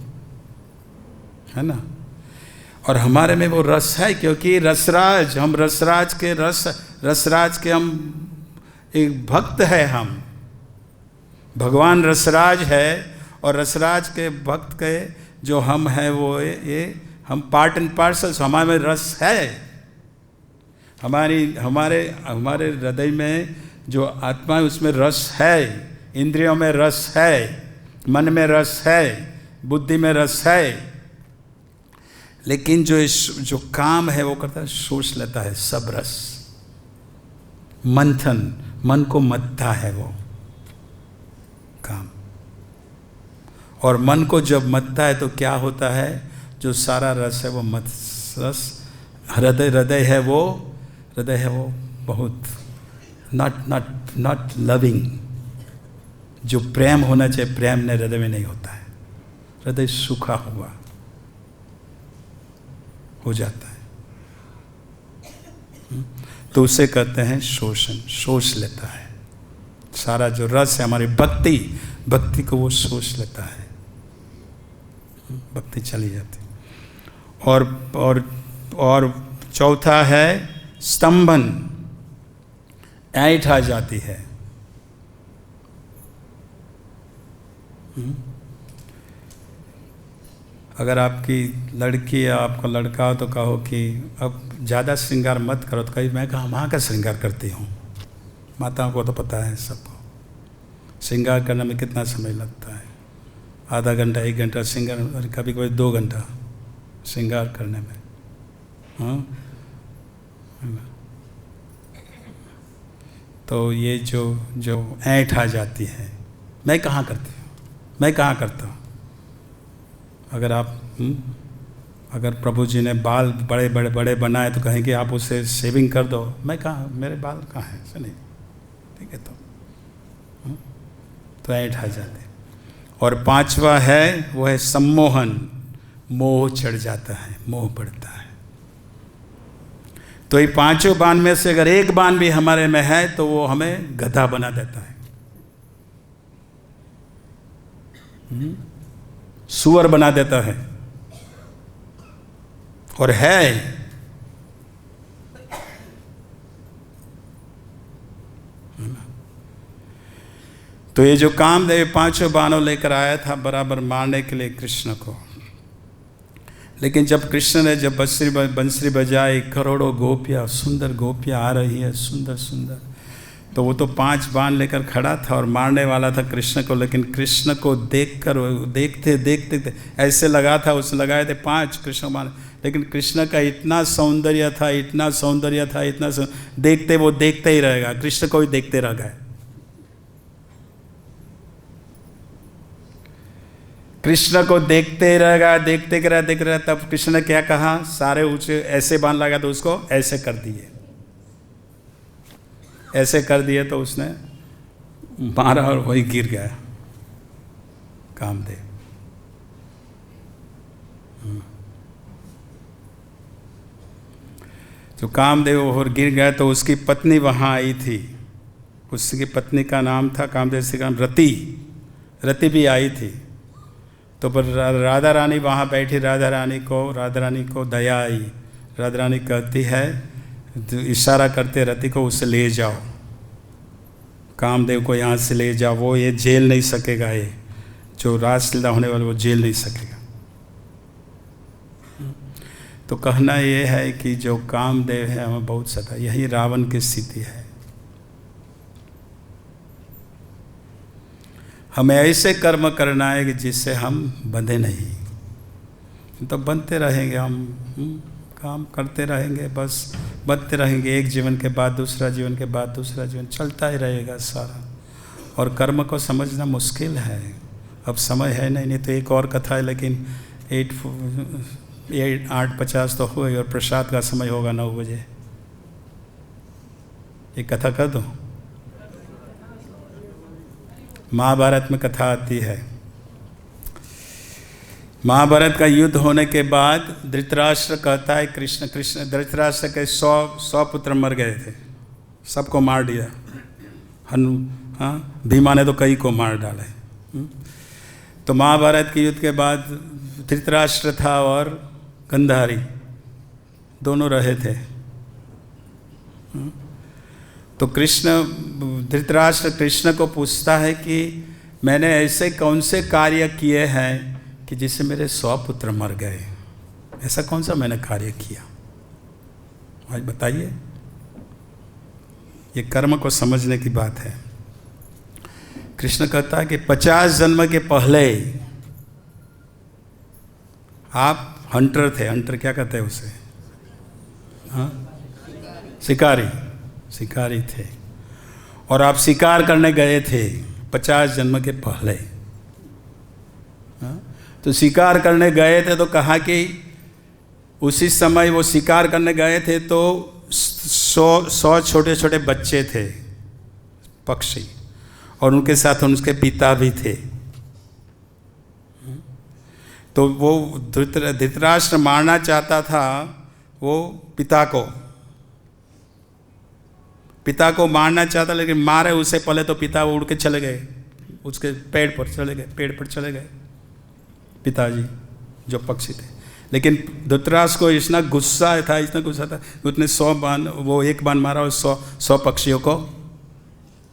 है ना। और हमारे में वो रस है, क्योंकि हम रसराज के हम एक भक्त है। हम भगवान रसराज है, और रसराज के भक्त के जो हम हैं वो ये हम पार्ट एंड पार्सल, हमारे में रस है। हमारे हृदय में जो आत्मा है उसमें रस है, इंद्रियों में रस है, मन में रस है, बुद्धि में रस है। लेकिन जो काम है वो करता है, सोच लेता है सब रस, मंथन, मन को मथता है वो काम। और मन को जब मथता है तो क्या होता है, जो सारा रस है वो रस, हृदय है वो बहुत नॉट लविंग। जो प्रेम होना चाहिए, प्रेम ने हृदय में नहीं होता है, हृदय सूखा हुआ हो जाता है। तो उसे कहते हैं शोषण, शोष लेता है। सारा जो रस है हमारी भक्ति को वो शोष लेता है, भक्ति चली जाती। और चौथा है स्तंभन, ऐंठ आ जाती है। अगर आपकी लड़की या आपका लड़का हो तो कहो कि अब ज़्यादा श्रृंगार मत करो, तो कहीं मैं कहा वहाँ का श्रृंगार करती हूँ। माताओं को तो पता है सबको, श्रृंगार करने में कितना समय लगता है। आधा घंटा, 1 घंटा श्रृंगार, और कभी कभी 2 घंटा श्रृंगार करने में। हाँ, तो ये जो ऐंठ आ जाती है, मैं कहाँ करती हूँ, मैं कहाँ करता हूँ। अगर आप अगर प्रभु जी ने बाल बड़े बनाए तो कहेंगे आप उसे शेविंग कर दो, मैं कहाँ, मेरे बाल कहाँ हैं, ऐसा नहीं, ठीक है। तो ऐंठ आ जाते। और 5वां है वो है सम्मोहन, मोह चढ़ जाता है, मोह बढ़ता है। तो ये 5 बाण में से अगर एक बाण भी हमारे में है तो वो हमें गधा बना देता है, सुअर बना देता है। और है तो ये जो कामदेव 5 बाणों लेकर आया था बराबर मारने के लिए कृष्ण को, लेकिन जब कृष्ण ने जब बंसरी बजाई, करोड़ों गोपियाँ, सुंदर गोपियाँ आ रही है, सुंदर सुंदर, तो वो तो 5 बाण लेकर खड़ा था और मारने वाला था कृष्ण को। लेकिन कृष्ण को देखकर देखते ऐसे लगा था, उसने लगाए थे 5 कृष्ण बाण, लेकिन कृष्ण का इतना सौंदर्य था, देखते वो देखते ही रहेगा, कृष्ण को ही देखते रह गए। कृष्ण को देखते रहेगा, देखते रहा। तब कृष्ण ने क्या कहा, सारे ऊंचे ऐसे बाण लगा तो उसको ऐसे कर दिए, ऐसे कर दिए तो उसने मारा और वही गिर गया कामदेव। तो कामदेव और गिर गया तो उसकी पत्नी वहाँ आई थी, उसकी पत्नी का नाम था कामदेव से नाम रति भी आई थी। तो पर राधा रानी वहाँ बैठी, राधा रानी को दया आई। राधा रानी कहती है, इशारा करते रति को, उसे ले जाओ, कामदेव को यहाँ से ले जाओ, वो ये झेल नहीं सकेगा, ये जो रासलीला होने वाला वो झेल नहीं सकेगा। तो कहना ये है कि जो कामदेव है हमें बहुत सता, यही रावण की स्थिति है। हमें ऐसे कर्म करना है कि जिससे हम बंधे नहीं, तो बनते रहेंगे हम, काम करते रहेंगे, बस बढ़ते रहेंगे, एक जीवन के बाद दूसरा जीवन के बाद दूसरा जीवन चलता ही रहेगा सारा। और कर्म को समझना मुश्किल है, अब समय है नहीं तो एक और कथा है, लेकिन 8:50 तो हुए और प्रसाद का समय होगा 9 बजे। एक कथा कर दो। महाभारत में कथा आती है, महाभारत का युद्ध होने के बाद धृतराष्ट्र कहता है कृष्ण धृतराष्ट्र के 100 पुत्र मर गए थे, सबको मार दिया। भीमा ने तो कई को मार डाले। तो महाभारत के युद्ध के बाद धृतराष्ट्र था और गंधारी दोनों रहे थे। तो धृतराष्ट्र कृष्ण को पूछता है कि मैंने ऐसे कौन से कार्य किए हैं कि जिससे मेरे 100 पुत्र मर गए, ऐसा कौन सा मैंने कार्य किया, आज बताइए। ये कर्म को समझने की बात है। कृष्ण कहता है कि 50 जन्म के पहले आप हंटर थे। हंटर क्या कहते हैं उसे? हाँ, शिकारी थे, और आप शिकार करने गए थे 50 जन्म के पहले। तो शिकार करने गए थे तो कहा कि उसी समय वो शिकार करने गए थे तो 100 छोटे छोटे बच्चे थे, पक्षी, और उनके साथ उनके पिता भी थे। तो वो धृतराष्ट्र मारना चाहता था वो पिता को मारना चाहता, लेकिन मारे उससे पहले तो पिता वो उड़ के चले गए, उसके पेड़ पर चले गए पिताजी जो पक्षी थे। लेकिन धृतराष्ट्र को इतना गुस्सा था, उसने 100 बाण, वो एक बाण मारा और 100 पक्षियों को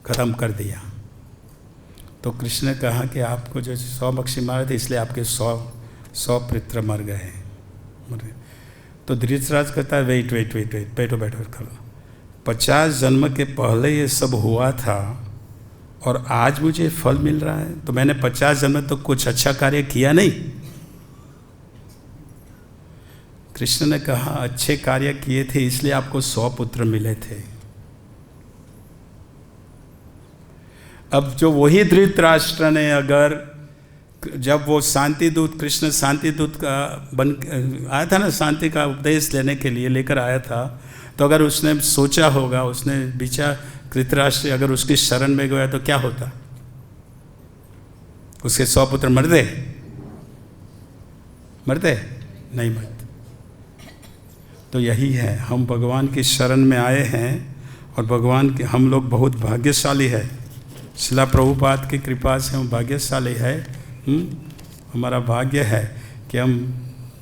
खत्म कर दिया। तो कृष्ण ने कहा कि आपको जो 100 पक्षी मारे थे इसलिए आपके 100 पुत्र मर गए। तो धृतराष्ट्र कहता है वेट बैठो करो, 50 जन्म के पहले ये सब हुआ था और आज मुझे फल मिल रहा है, तो मैंने 50 जन्म में तो कुछ अच्छा कार्य किया नहीं। कृष्ण ने कहा अच्छे कार्य किए थे इसलिए आपको 100 पुत्र मिले थे। अब जो वही धृतराष्ट्र ने अगर जब वो शांति दूत, कृष्ण शांति दूत का बन आया था ना, शांति का उपदेश लेने के लिए लेकर आया था, तो अगर उसने सोचा होगा, उसने विचार, धृतराष्ट्र अगर उसकी शरण में गया तो क्या होता? उसके 100 पुत्र मरते नहीं मरते। तो यही है, हम भगवान की शरण में आए हैं और भगवान के हम लोग बहुत भाग्यशाली है। शिला प्रभुपाद की कृपा से हम भाग्यशाली है। हमारा भाग्य है कि हम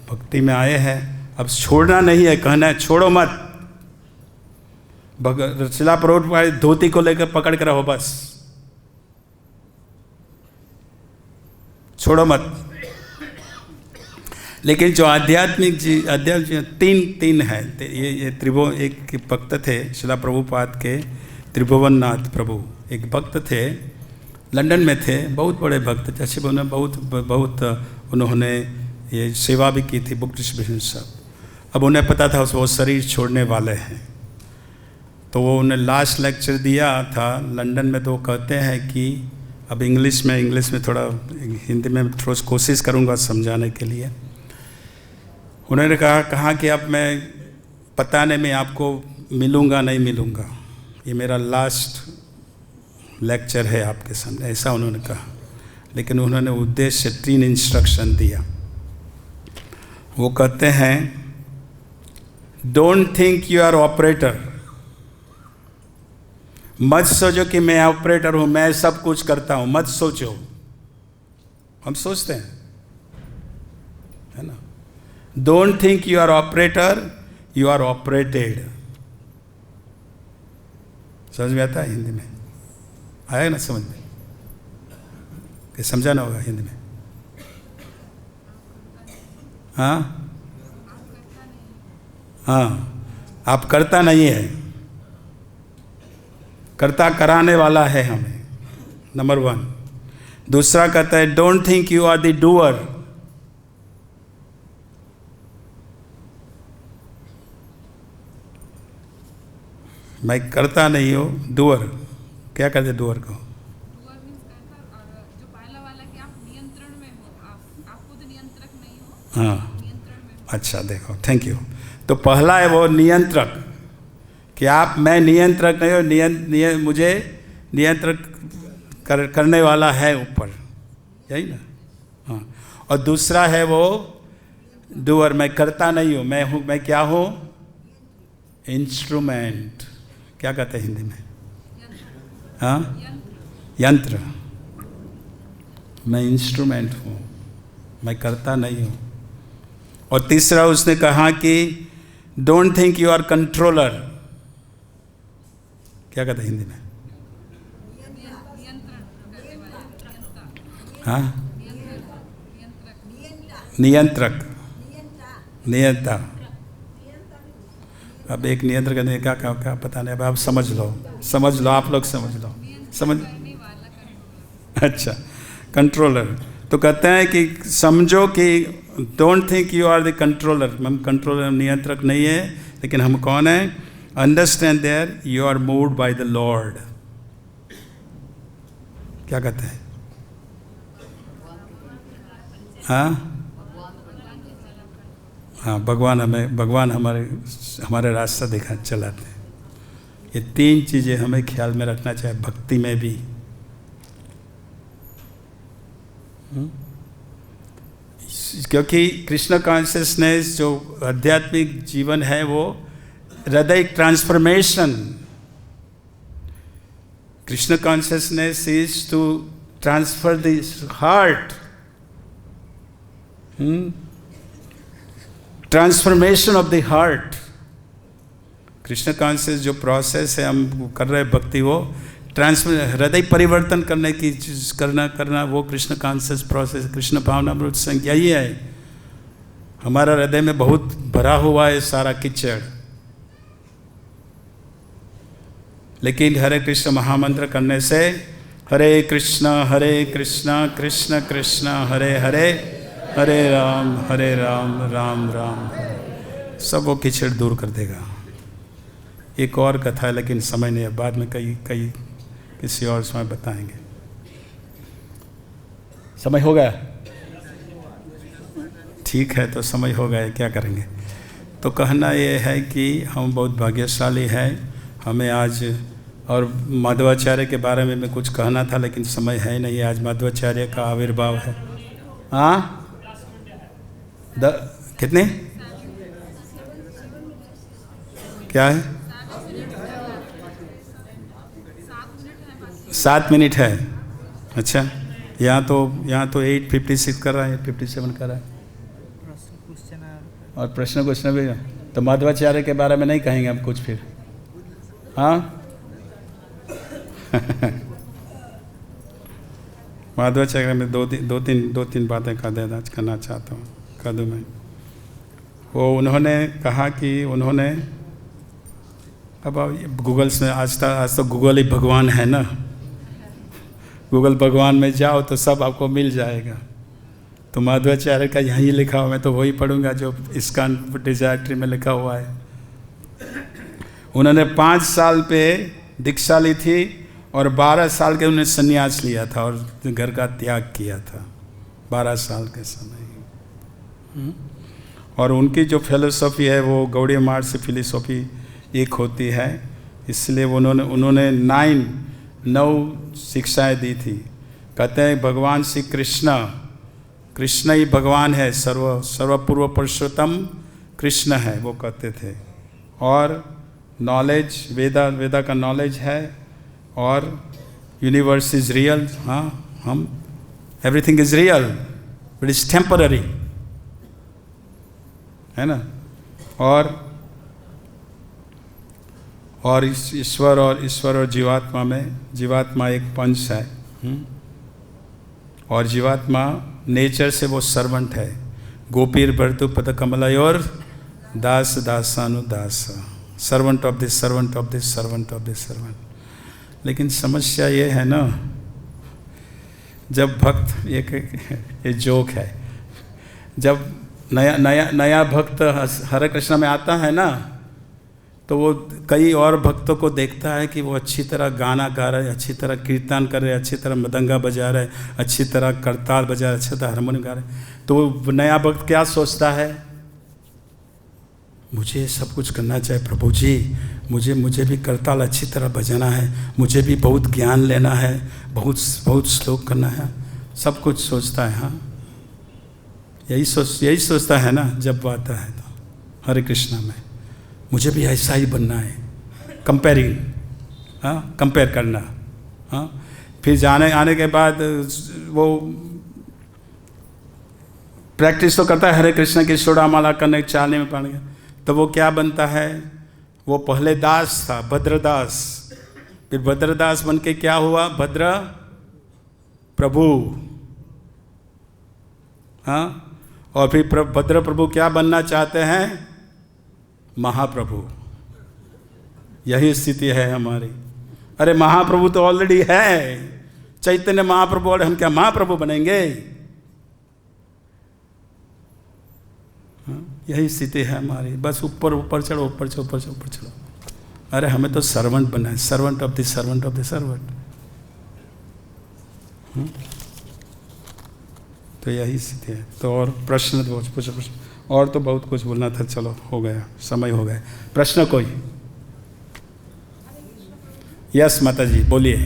भक्ति में आए हैं। अब छोड़ना नहीं है, कहना है छोड़ो मत। शिला प्रभुपाद धोती को लेकर पकड़ कर रहो, बस छोड़ो मत। लेकिन जो आध्यात्मिक तीन है, ये एक भक्त थे शिला प्रभुपाद के, त्रिभुवननाथ प्रभु एक भक्त थे, लंदन में थे, बहुत बड़े भक्त थे, अच्छे बहुत उन्होंने ये सेवा भी की थी, बुक डिस्ट्रीब्यूशन सब। अब उन्हें पता था वो शरीर छोड़ने वाले हैं, तो वो उन्हें लास्ट लेक्चर दिया था लंदन में। तो वो कहते हैं कि अब इंग्लिश में थोड़ा, हिंदी में थोड़ा कोशिश करूँगा समझाने के लिए। उन्होंने कहा कि अब मैं पता नहीं मैं आपको मिलूँगा नहीं मिलूँगा, ये मेरा लास्ट लेक्चर है आपके सामने, ऐसा उन्होंने कहा। लेकिन उन्होंने उद्देश्य 3 इंस्ट्रक्शन दिया। वो कहते हैं don't think you are operator, मत सोचो कि मैं ऑपरेटर हूँ, मैं सब कुछ करता हूँ, मत सोचो। हम सोचते हैं, है ना। Don't think you are operator, you are operated. समझ में आता है हिंदी में? आया ना समझ में? कि समझाना होगा हिंदी में? हाँ, आप करता नहीं है, करता कराने वाला है हमें, नंबर 1। दूसरा कहता है don't think you are the doer, मैं करता नहीं हूँ, डूअर। क्या कहते डूअर को? जो पहला वाला कि आप नियंत्रण में हो, आप खुद नियंत्रक नहीं हो। हाँ, अच्छा, देखो, थैंक यू। तो पहला है वो नियंत्रक, कि मैं नियंत्रक नहीं हो, मुझे नियंत्रक करने वाला है ऊपर, यही ना। हाँ, और दूसरा है वो डूअर, मैं करता नहीं हूँ, मैं क्या हूँ? इंस्ट्रूमेंट। क्या कहते हैं हिंदी में? हाँ, यंत्र। मैं इंस्ट्रूमेंट हूँ, मैं करता नहीं हूँ। और तीसरा उसने कहा कि don't think you are controller. क्या कहते हैं हिंदी में? हाँ, नियंत्रक, नियंता। अब एक नियंत्रक कहते हैं क्या पता नहीं, अब आप समझ लो, आप लोग समझ। अच्छा, कंट्रोलर। तो कहते हैं कि समझो कि don't think you are the controller, हम कंट्रोलर नियंत्रक नहीं है, लेकिन हम कौन है? Understand there you are moved by the lord. क्या कहते हैं? हाँ, भगवान हमारे रास्ता चलाते हैं। ये 3 चीज़ें हमें ख्याल में रखना चाहिए भक्ति में भी। क्योंकि कृष्ण कॉन्शियसनेस जो आध्यात्मिक जीवन है वो हृदय transformation. Krishna consciousness is to transfer the heart, transformation of the heart. Krishna conscious जो प्रोसेस है हम कर रहे हैं भक्ति, वो ट्रांसफर हृदय परिवर्तन करने की चीज करना वो कृष्ण कॉन्शियस प्रोसेस, कृष्ण भावनामृत संघ यही है। हमारा हृदय में बहुत भरा हुआ है सारा कीचड़, लेकिन हरे कृष्ण महामंत्र करने से हरे कृष्ण कृष्ण कृष्ण हरे हरे, हरे राम राम राम हरे, सब वो कीचड़ दूर कर देगा। एक और कथा है लेकिन समय नहीं है, बाद में कई किसी और समय बताएंगे। समय हो गया? ठीक है, तो समय हो गया, क्या करेंगे। तो कहना ये है कि हम बहुत भाग्यशाली हैं। हमें आज और माधवाचार्य के बारे में कुछ कहना था लेकिन समय है नहीं। आज माधवाचार्य का आविर्भाव है। हाँ, कितने क्या है? 7 मिनट है। अच्छा, यहाँ तो 8:56 कर रहा है, 8:57 कर रहा है। और प्रश्न क्वेश्चन भी है। तो माधवाचार्य के बारे में नहीं कहेंगे हम कुछ फिर? हाँ माधवाचार्य में दो तीन बातें करना चाहता हूँ, कर दूँ मैं। वो उन्होंने कहा कि उन्होंने अब गूगल में आज तो गूगल ही भगवान है ना। गूगल भगवान में जाओ तो सब आपको मिल जाएगा। तो माधवाचार्य का यहीं लिखा हुआ, मैं तो वही पढ़ूंगा जो इस्कॉन डिजायर ट्री में लिखा हुआ है। उन्होंने 5 साल पे दीक्षा ली थी और 12 साल के उन्होंने संन्यास लिया था और घर का त्याग किया था 12 साल के समय। और उनकी जो फिलोसॉफी है वो गौड़ीय मार्ग से फिलोसॉफी एक होती है, इसलिए उन्होंने 9 शिक्षाएं दी थी। कहते हैं भगवान श्री कृष्ण ही भगवान है, सर्वपूर्व पुरुषोत्तम कृष्ण है, वो कहते थे। और नॉलेज, वेदा का नॉलेज है, और यूनिवर्स इज रियल। हाँ, हम everything is real but is temporary, है ना। और ईश्वर और जीवात्मा में, जीवात्मा एक पंच है। और जीवात्मा नेचर से वो सर्वेंट है। गोपीर भर्तु पद कमलयोर दास दासानुदास, servant of this servant of this servant of this servant. लेकिन समस्या ये है ना, जब भक्त, ये जोक है, जब नया भक्त हरे कृष्णा में आता है ना, तो वो कई और भक्तों को देखता है कि वो अच्छी तरह गाना गा रहे, अच्छी तरह कीर्तन कर रहे, अच्छी तरह मृदंगा बजा रहे, अच्छी तरह करताल बजा रहे, अच्छी तरह हारमोनियम गा रहे। तो वो नया भक्त क्या सोचता है? मुझे सब कुछ करना चाहिए प्रभु जी, मुझे भी करताल अच्छी तरह बजाना है, मुझे भी बहुत ज्ञान लेना है, बहुत श्लोक करना है, सब कुछ सोचता है। हाँ, यही सोचता है ना। जब वो आता है तो हरे कृष्णा में, मुझे भी ऐसा ही बनना है, कंपेयरिंग, हाँ, कंपेयर करना। हाँ, फिर आने के बाद वो प्रैक्टिस तो करता है हरे कृष्ण की चूड़ामाला करने, चालने में पड़ गया, तो वो क्या बनता है? वो पहले दास था, भद्रदास, फिर भद्रदास बन के क्या हुआ? भद्र प्रभु। हाँ, और फिर भद्र प्रभु क्या बनना चाहते हैं? महाप्रभु। यही स्थिति है हमारी। अरे महाप्रभु तो ऑलरेडी है, चैतन्य महाप्रभु, और हम क्या महाप्रभु बनेंगे? यही स्थिति है हमारी। बस ऊपर चढ़ो। अरे हमें तो सर्वेंट बनना है, servant of the servant of the servant. तो यही स्थिति है। तो और प्रश्न पूछो। और तो बहुत कुछ बोलना था, चलो हो गया, समय हो गया। प्रश्न कोई? यस माता जी बोलिए।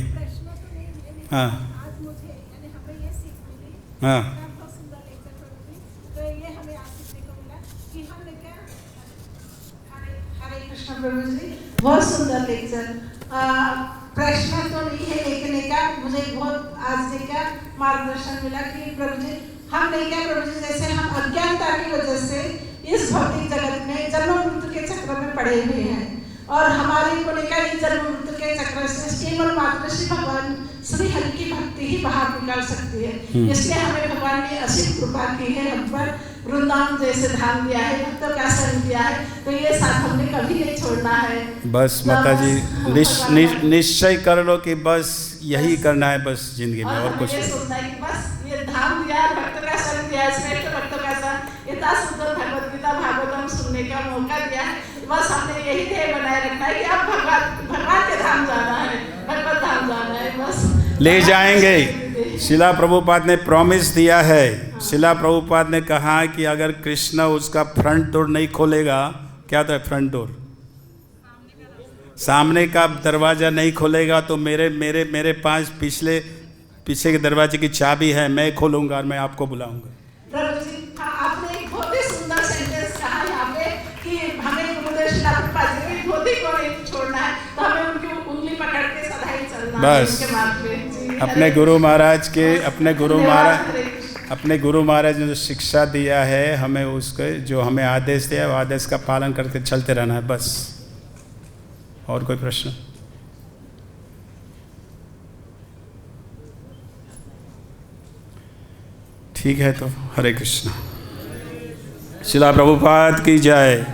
हाँ आज मुझे यानी हमें ये सीख मिली। हाँ बहुत सुंदर लेक्चर प्रभु जी। तो ये हमें आज सीखने को मिला कि हमने क्या हरे कृष्ण प्रभु जी, बहुत सुंदर लेक्चर। प्रश्न तो नहीं है लेकिन क्या मुझे बहुत आज से क्या मार्गदर्शन मिला कि प्रभु जी हम नहीं क्या प्रभु जी, जैसे हम अज्ञानता की वजह से इस भौतिक जगत में जन्म मृत्यु के चक्र में पड़े हुए हैं और हमारी को लेकर इस जन्म मृत्यु के चक्र से केवल मात्र श्री भगवान श्री हरि की भक्ति ही बाहर निकाल सकती है। इसलिए हमें भगवान ने असीम कृपा की है, हम पर वृंदावन जैसे धाम दिया है, भक्तों का संग दिया है, तो ये साथ हमने कभी नहीं छोड़ना है। बस माता जी निश्चय कर लो कि बस यही करना है बस जिंदगी में, और कुछ ये सोचना है कि बस ये धाम दिया, भक्तों का संग दिया, श्रेष्ठ भक्तों का संग, इतना सुंदर भगवत गीता भागवतम सुनने का मौका दिया है। बस हमने यही ध्येय बनाए रखना है कि अब भगवान के धाम जाना है, भगवत धाम जाना है, बस ले जाएंगे। शिला प्रभुपाद ने प्रॉमिस दिया है। शिला प्रभुपाद ने कहा कि अगर कृष्ण उसका फ्रंट डोर नहीं खोलेगा, क्या था फ्रंट डोर, सामने का दरवाज़ा नहीं खोलेगा तो मेरे पास पीछे के दरवाजे की चाबी है, मैं खोलूँगा और मैं आपको बुलाऊँगा। प्रभु जी आपने एक बहुत ही सुंदर सेंटेंस कहा यहाँ पे कि हमें गुरुदेव शिला प्रभुपाद जी की धोती को नहीं छोड़ना है, तो हमें उनकी उंगली पकड़ के सदा ही चलना है उनके मार्ग पे। अपने गुरु महाराज के अपने गुरु महाराज ने जो शिक्षा दिया है हमें, उसके जो हमें आदेश दिया है वो आदेश का पालन करके चलते रहना है बस। और कोई प्रश्न? ठीक है तो हरे कृष्ण। शिला प्रभुपाद की जय।